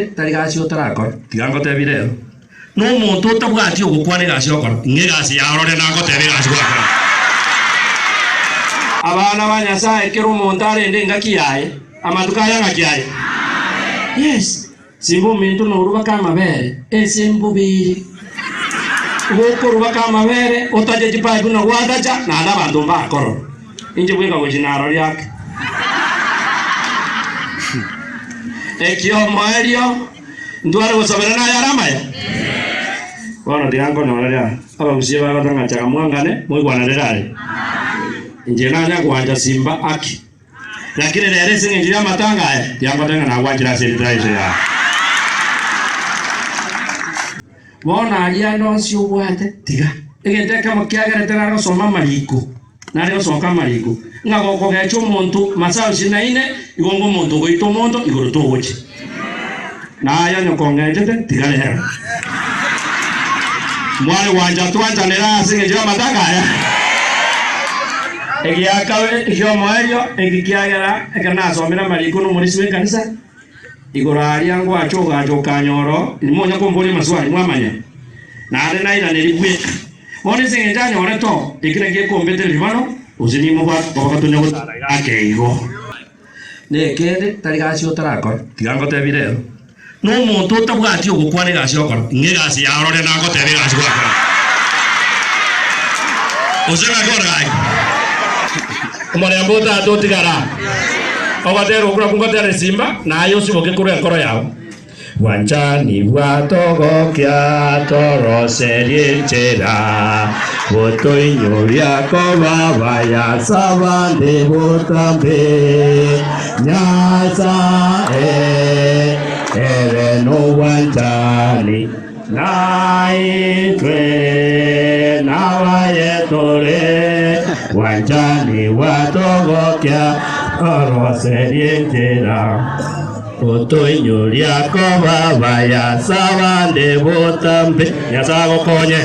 tari gasi utarakora tiga ngotebi rero no muntu utabwati ugukwane gasi okora inge gasi yarore na ngotebi gasi gwakora abana banyasaye kero umuntu arende ngakiyaye amaduka yangakiyaye yes simbo mintu no ruba kama bere simbo biri uko ruba kama bere otaje jipa kuna wadaja na abantu bakoro inje bwega gojinaro yake ekyo moerio ndwara gusabera na yaramaya bona dirango no rya abagusiye bagatanga cyaka mwangane mwigwana rerare inje nanya kwanja simba aki lakini rere singe ya matanga yango tenga na kwanja selitraise ya bona alia no si ubwate tiga egente kama kiagere tena no soma mariko nari no soka mariko ngago ko gacho muntu masao sinaine igongo muntu go ito muntu igoro to wochi na ya no kongeje tiga rero mwale wanja twanja nera singe ya matanga ya egiakawe ikyo moerio egikiagera ekana somera mariko no muri swe kanisa igorari yangu achoga kanyoro nimonya kombole maswali mwamanya na ale naina nerigwe one singe njanya ore to ikirege kombete libano uzini mo kwa tunyo akeigo ne kende tari gasi utarakora tigango tebi rero no muntu utabwati ugukwane gasi okora inge gasi yarore na ngotebi gasi gwakora uzega gora Kumare ambota atotigara ogatero kura kungatera simba na ayo siboke kure nkoro yao wanjani watogokia toroseriechera boto inyoria koba vaya sabande botambe nyasa ere no wanjani naitwe nawayetore wanjani watogokia toroseriechera boto inyoria koba vaya sabande botambe nyasago konye